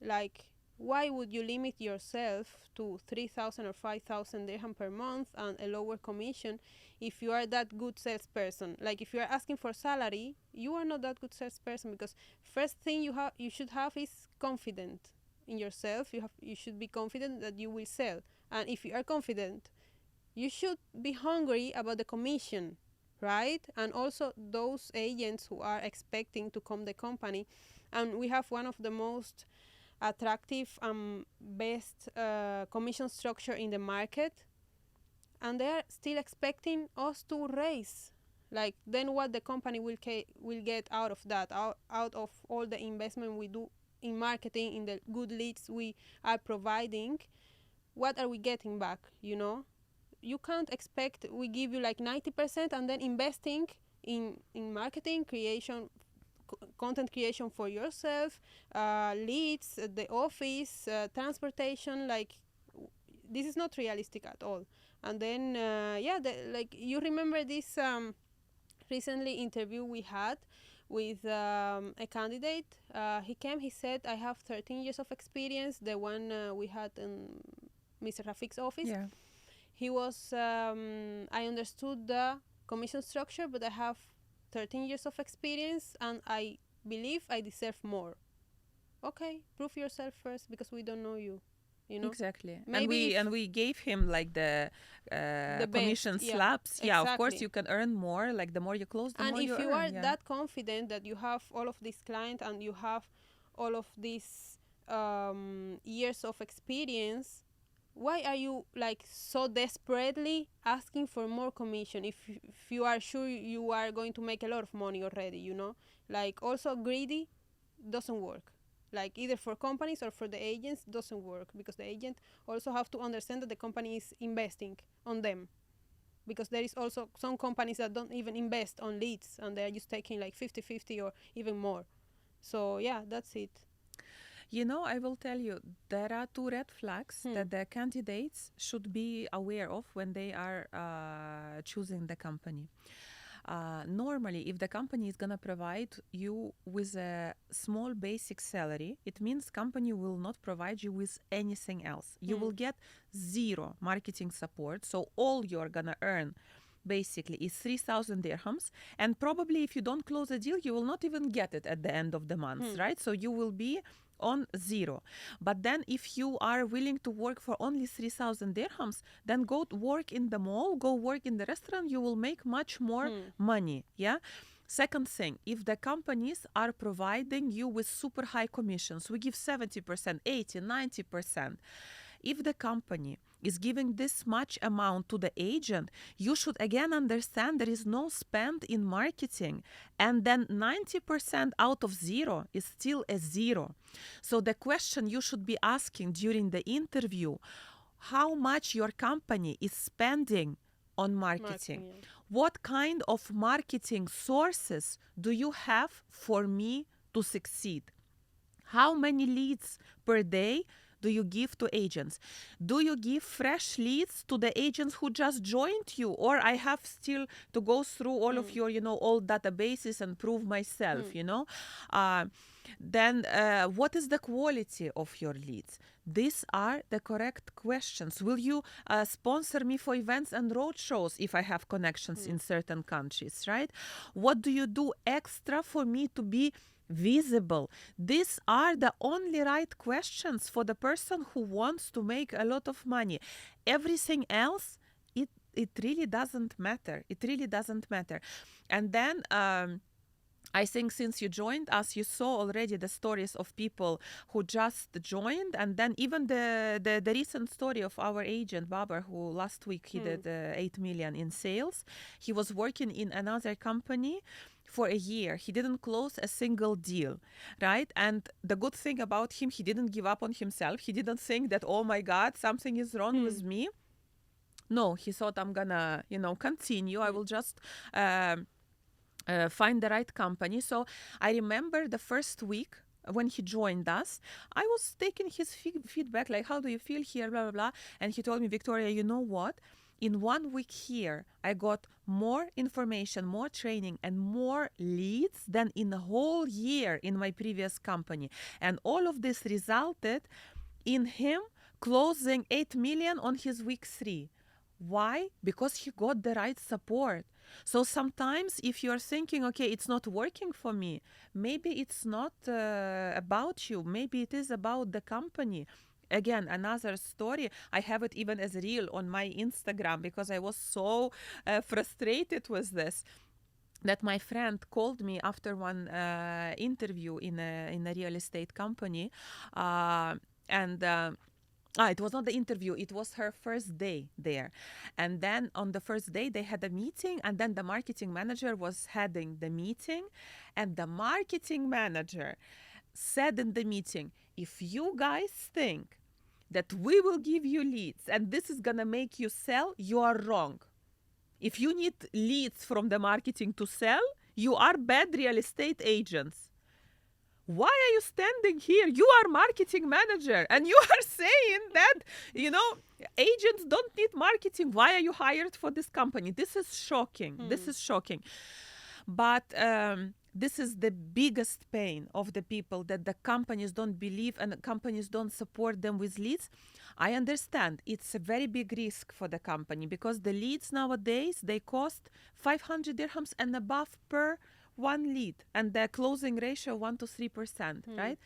Like, why would you limit yourself to 3,000 or 5,000 dirham per month and a lower commission if you are that good salesperson? Like, if you are asking for salary, you are not that good salesperson, because first thing you should have is confident in yourself. You should be confident that you will sell, and if you are confident, you should be hungry about the commission, right? And also those agents who are expecting to come the company, and we have one of the most attractive and best commission structure in the market, and they are still expecting us to raise. Like, then what the company will get out of that, out of all the investment we do in marketing, in the good leads we are providing? What are we getting back, you know? You can't expect we give you like 90% and then investing in marketing creation, content creation for yourself, leads, the office, transportation. Like, this is not realistic at all. And then like, you remember this recently interview we had with a candidate. He came, he said, I have 13 years of experience, the one we had in Mr. Rafiq's office. Yeah. He was, I understood the commission structure, but I have 13 years of experience and I believe I deserve more. Okay, prove yourself first, because we don't know you, you know? Exactly. Maybe and we gave him like the best, commission yeah, slabs. Yeah, of course exactly. you can earn more. Like, the more you close, the And more if you you earn. are Yeah. that confident that you have all of these clients and you have all of these years of experience, why are you like so desperately asking for more commission if you are sure you are going to make a lot of money already, you know? Like, also greedy doesn't work. Like, either for companies or for the agents, doesn't work, because the agent also have to understand that the company is investing on them, because there is also some companies that don't even invest on leads and they're just taking like 50-50 or even more. So yeah, that's it. You know, I will tell you, there are two red flags that the candidates should be aware of when they are choosing the company. Normally, if the company is going to provide you with a small basic salary, it means company will not provide you with anything else. You will get zero marketing support. So all you're going to earn basically is 3,000 dirhams. And probably if you don't close a deal, you will not even get it at the end of the month, right? So you will be on zero. But then if you are willing to work for only 3,000 dirhams, then go work in the mall, go work in the restaurant, you will make much more money. Yeah. Second thing, if the companies are providing you with super high commissions, we give 70%, 80, 90%. If the company is giving this much amount to the agent, you should again understand there is no spend in marketing. And then 90% out of zero is still a zero. So the question you should be asking during the interview, how much your company is spending on marketing? Yeah. What kind of marketing sources do you have for me to succeed? How many leads per day do you give to agents? Do you give fresh leads to the agents who just joined you? Or I have still to go through all of your, old databases and prove myself, Then what is the quality of your leads? These are the correct questions. Will you sponsor me for events and roadshows if I have connections in certain countries, right? What do you do extra for me to be visible? These are the only right questions for the person who wants to make a lot of money. Everything else, it really doesn't matter. It really doesn't matter. And then I think since you joined us, you saw already the stories of people who just joined, and then even the recent story of our agent Babar, who last week he did 8 million in sales. He was working in another company for a year. He didn't close a single deal, right? And the good thing about him, he didn't give up on himself. He didn't think that, oh my God, something is wrong Hmm. with me. No, he thought, I'm gonna, continue. I Hmm. will just find the right company. So I remember the first week when he joined us, I was taking his feedback, like, how do you feel here, blah, blah, blah. And he told me, Viktoryia, you know what? In 1 week here, I got more information, more training, and more leads than in a whole year in my previous company. And all of this resulted in him closing 8 million on his week 3. Why? Because he got the right support. So sometimes if you're thinking, okay, it's not working for me, maybe it's not about you. Maybe it is about the company. Again, another story. I have it even as a reel on my Instagram because I was so frustrated with this that my friend called me after one interview in a real estate company, and it was not the interview, it was her first day there. And then on the first day, they had a meeting, and then the marketing manager was heading the meeting. And the marketing manager said in the meeting, if you guys think that we will give you leads and this is gonna make you sell, you are wrong. If you need leads from the marketing to sell, you are bad real estate agents. Why are you standing here? You are marketing manager and you are saying that, you know, agents don't need marketing. Why are you hired for this company? This is shocking. This Hmm. is shocking. But this is the biggest pain of the people, that the companies don't believe and the companies don't support them with leads. I understand it's a very big risk for the company because the leads nowadays, they cost 500 dirhams and above per one lead, and the closing ratio 1 to 3%, Hmm. right?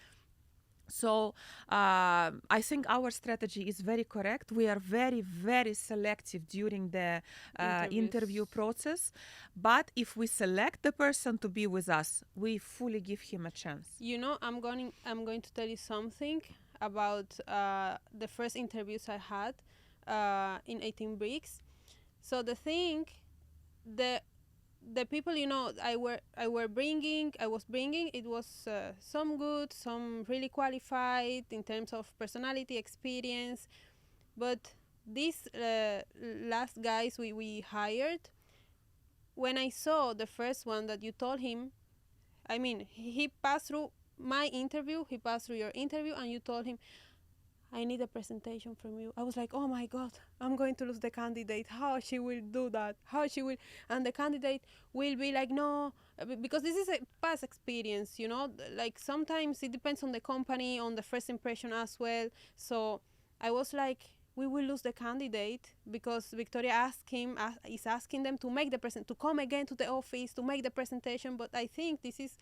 So I think our strategy is very correct. We are very, very selective during the interview Interviews. process. But if we select the person to be with us, we fully give him a chance. You know, I'm going to tell you something about the first interviews I had in 18 Bricks. So the the people, I was bringing, it was some good, some really qualified in terms of personality, experience, but these last guys we hired, when I saw the first one that you told him, I mean, he passed through my interview, he passed through your interview, and you told him, I need a presentation from you. I was like, oh my God, I'm going to lose the candidate. How she will do that? How she will. And the candidate will be like, no, because this is a past experience, like sometimes it depends on the company, on the first impression as well. So I was like, we will lose the candidate because Viktoryia is asking them to make the to come again to the office to make the presentation. But I think this is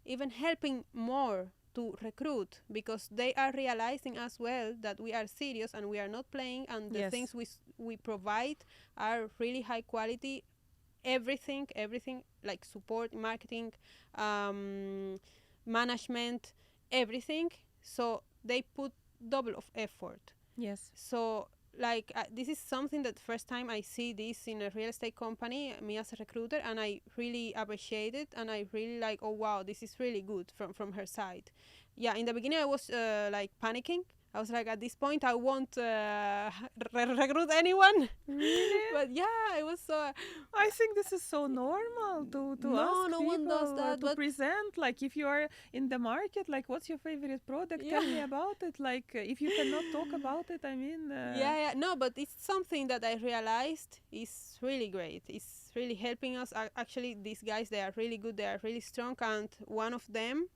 even helping more to recruit because they are realizing as well that we are serious and we are not playing, and the Yes. things we provide are really high quality. Everything like support, marketing, um, management, everything. So they put double of effort. Yes. So like this is something that first time I see this in a real estate company, me as a recruiter, and I really appreciate it, and I really like, oh wow, this is really good from her side. Yeah, in the beginning I was like panicking. I was like, at this point I won't recruit anyone. Really? But yeah, I was so I think this is so normal to no, ask no one does people that, to but present. Like, if you are in the market, like, what's your favorite product? Tell me yeah. about it. Like, if you cannot talk about it, I mean, Yeah, no, but it's something that I realized is really great. It's really helping us. Actually, these guys, they are really good. They are really strong, and one of them,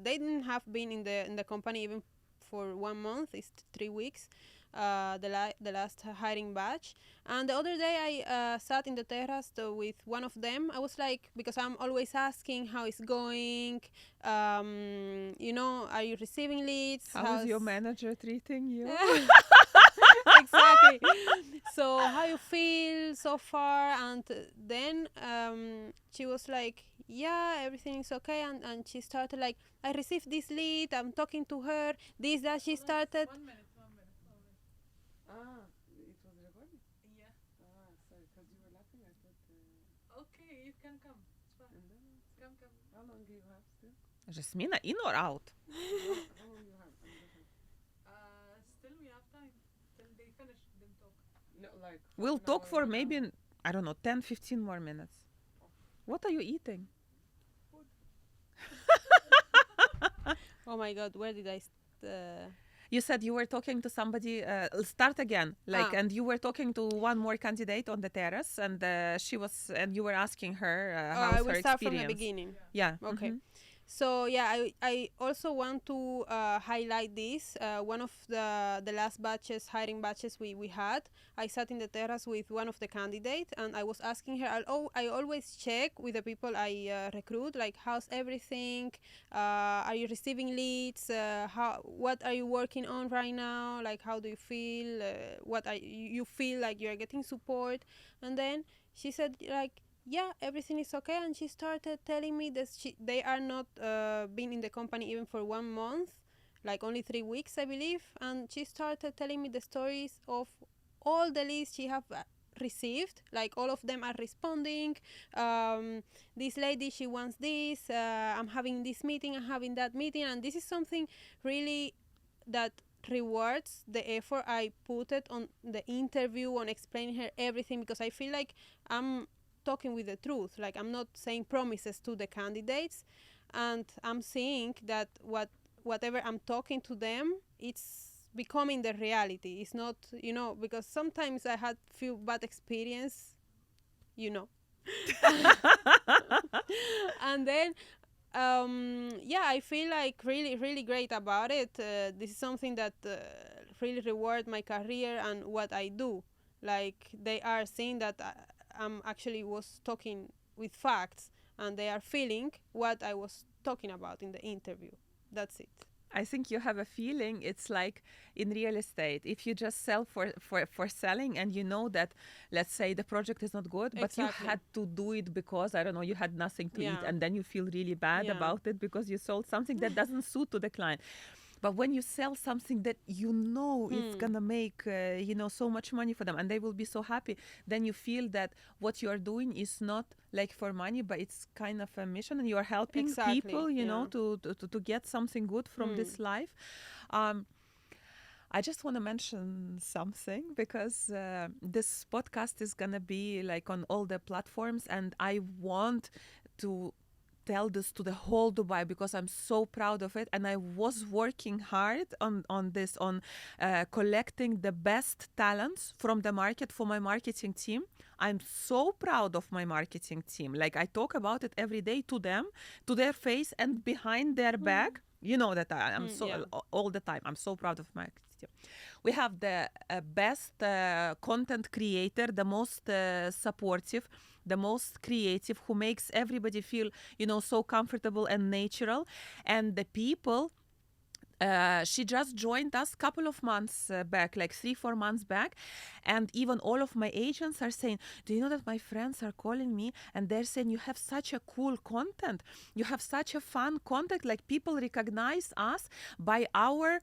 they didn't have been in the company even for 1 month. It's 3 weeks. The last hiring batch, and the other day I sat in the terrace with one of them. I was like, because I'm always asking how it's going. Are you receiving leads? how is your manager treating you? Exactly. So how you feel so far? And then she was like, yeah, everything is okay. And she started like, I received this lead, I'm talking to her, this, that. She started. Ah, it was recording? Yeah. Ah, sorry, because you were laughing. I thought. Okay, you can come. It's fine. And then, Come, come. how long do you have still? Jasmina, in or out? How long you have? Still we have time till they finish them talk. No, like half We'll an talk hour, for 1 hour. maybe, I don't know, 10, 15 more minutes. What are you eating? Food. Oh my God, where did I? You said you were talking to somebody. Start again, like, Ah. and you were talking to one more candidate on the terrace, and and you were asking her I how's will her start from the experience. beginning. Yeah. Okay. Mhm. So yeah, I also want to highlight this. One of the last batches, hiring batches we had, I sat in the terrace with one of the candidates, and I was asking her. I always check with the people I recruit, like how's everything? Are you receiving leads? What are you working on right now? Like how do you feel? What are you feel like you are getting support? And then she said like, yeah, everything is okay. And she started telling me that they are not been in the company even for 1 month, like only 3 weeks, I believe. And she started telling me the stories of all the leads she have received. Like all of them are responding. This lady, she wants this. I'm having this meeting. I'm having that meeting. And this is something really that rewards the effort I put it on the interview, on explaining her everything, because I feel like I'm talking with the truth. Like I'm not saying promises to the candidates, and I'm seeing that whatever I'm talking to them, it's becoming the reality. It's not, because sometimes I had few bad experience, you know. And then yeah, I feel like really really great about it. This is something that really reward my career and what I do. Like they are seeing that I'm actually was talking with facts, and they are feeling what I was talking about in the interview. That's it. I think you have a feeling it's like in real estate. If you just sell for selling and you know that, let's say, the project is not good, but you Exactly. had to do it because, I don't know, you had nothing to eat, Yeah. and then you feel really bad Yeah. about it because you sold something that doesn't suit to the client. But when you sell something that you know it's gonna make so much money for them and they will be so happy, then you feel that what you are doing is not like for money, but it's kind of a mission, and you are helping Exactly. people, Yeah. to get something good from this life. I just want to mention something because this podcast is gonna be like on all the platforms, and I want to tell this to the whole Dubai because I'm so proud of it, and I was working hard on this, on collecting the best talents from the market for my marketing team. I'm so proud of my marketing team. Like I talk about it every day to them, to their face and behind their back. You know that I'm Yeah. all the time. I'm so proud of my marketing team. We have the best content creator, the most supportive, the most creative, who makes everybody feel, so comfortable and natural. And the people, she just joined us a couple of months back, like 3-4 months back. And even all of my agents are saying, do you know that my friends are calling me and they're saying, you have such a cool content, you have such a fun content, like people recognize us by our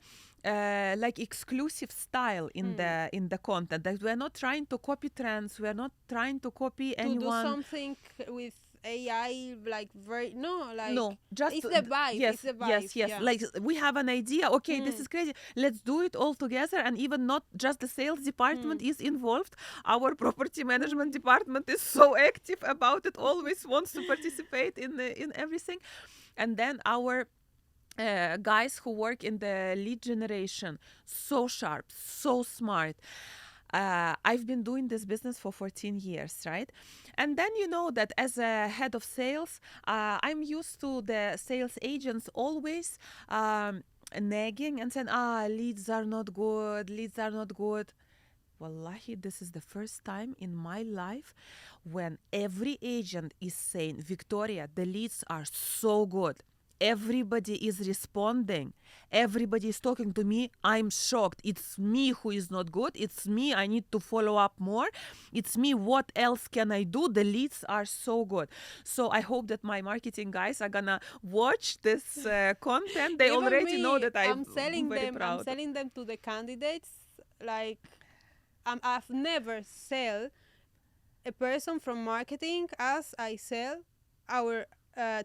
like exclusive style in the content, that we're not trying to copy trends, we're not trying to copy To do anyone. something with AI, like very no, like No, just it's the vibe. It's yes, the vibe. yes, yes. Yeah. Like we have an idea. Okay, this is crazy. Let's do it all together. And even not just the sales department is involved. Our property management department is so active about it. Always wants to participate in everything. And then our guys who work in the lead generation, so sharp, so smart. I've been doing this business for 14 years, right? And then you know that as a head of sales, I'm used to the sales agents always nagging and saying, leads are not good, leads are not good. Wallahi, this is the first time in my life when every agent is saying, Viktoryia, the leads are so good. Everybody is responding. Everybody is talking to me. I'm shocked. It's me who is not good. It's me. I need to follow up more. It's me. What else can I do? The leads are so good. So I hope that my marketing guys are gonna watch this content. They Even already know me, that I'm very I'm proud. selling them to the candidates. Like I've never sell a person from marketing as I sell our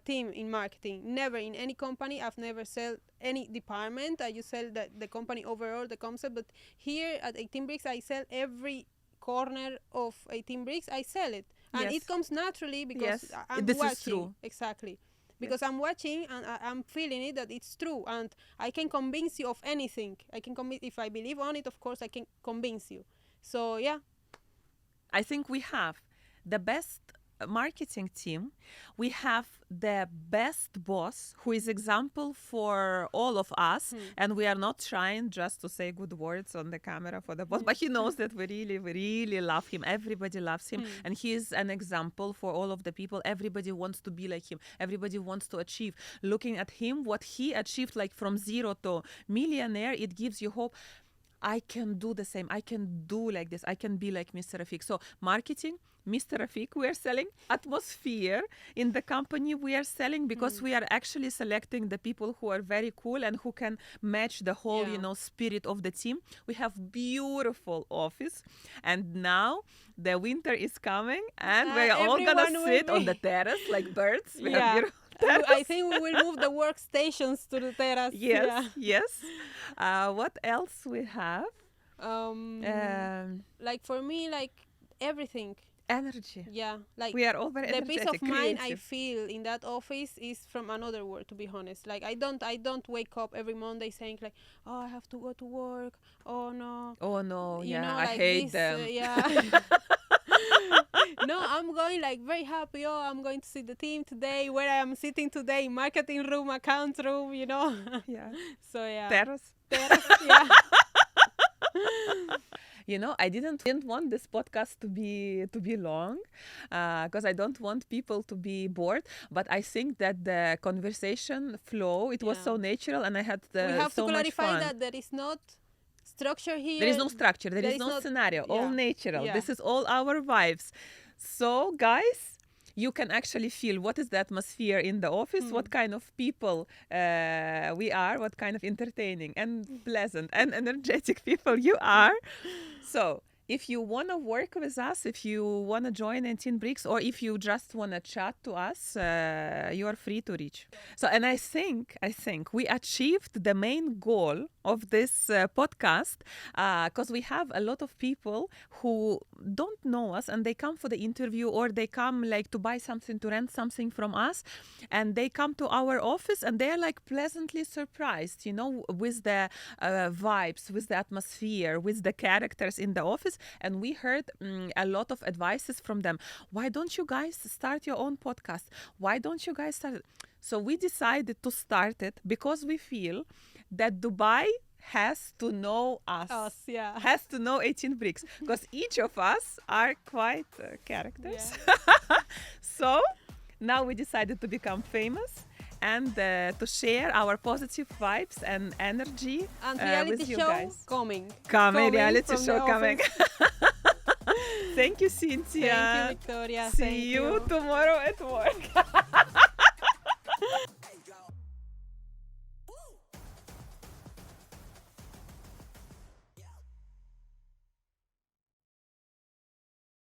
team in marketing. Never in any company I've never sell any department. I just sell the company overall, the concept. But here at 18 Bricks, I sell every corner of 18 Bricks. I sell it, and Yes. it comes naturally because Yes. I'm This is watching. true. Exactly. Because I'm watching and I'm feeling it that it's true, and I can convince you of anything. I can if I believe on it, of course I can convince you. So yeah. I think we have the best marketing team. We have the best boss who is example for all of us, and we are not trying just to say good words on the camera for the boss, but he knows that we really love him. Everybody loves him, and he is an example for all of the people. Everybody wants to be like him. Everybody wants to achieve. Looking at him, what he achieved, like from zero to millionaire, it gives you hope. I can do the same. I can do like this. I can be like Mr. Rafik. So marketing, Mr. Rafik, we are selling. Atmosphere in the company we are selling, because we are actually selecting the people who are very cool and who can match the whole, spirit of the team. We have beautiful office, and now the winter is coming, and we are all gonna everyone will sit on be- the terrace like birds. We have Yeah. beautiful I think we will move the workstations to the terrace. Yes, yes. What else we have? Yeah. Like for me, like everything. Energy. Yeah. Like We are over the energetic. peace of mind I creative. feel in that office is from another world, to be honest. Like I don't wake up every Monday saying like, oh, I have to go to work. Oh no. Oh no, You yeah, know, I like hate this, them. yeah. No, I'm going like very happy. Oh, I'm going to see the team today. Where I am sitting today, marketing room, account room. Yeah. So yeah. Terrace. Terrace, yeah. I didn't want this podcast to be long, because I don't want people to be bored. But I think that the conversation flow, it was Yeah. so natural, and I had We have so to much clarify fun. that there is not structure here. There is no structure. There There is is no not- scenario. All yeah, natural. yeah. This is all our vibes. So, guys, you can actually feel what is the atmosphere in the office, what kind of people we are, what kind of entertaining and pleasant and energetic people you are. So, if you want to work with us, if you want to join 18 Bricks, or if you just want to chat to us, you are free to reach. So, and I think we achieved the main goal of this podcast, because we have a lot of people who don't know us, and they come for the interview, or they come like to buy something, to rent something from us, and they come to our office, and they're like pleasantly surprised, with the vibes, with the atmosphere, with the characters in the office. And we heard a lot of advices from them. Why don't you guys start your own podcast? Why don't you guys start? So we decided to start it because we feel that Dubai has to know us. Yeah. Has to know 18 Bricks, because each of us are quite characters. So now we decided to become famous, and to share our positive vibes and energy And with reality you show guys. coming. Coming, reality from show the coming. office. Thank you, Cynthia. Thank you, Viktoria. See Thank you tomorrow at work.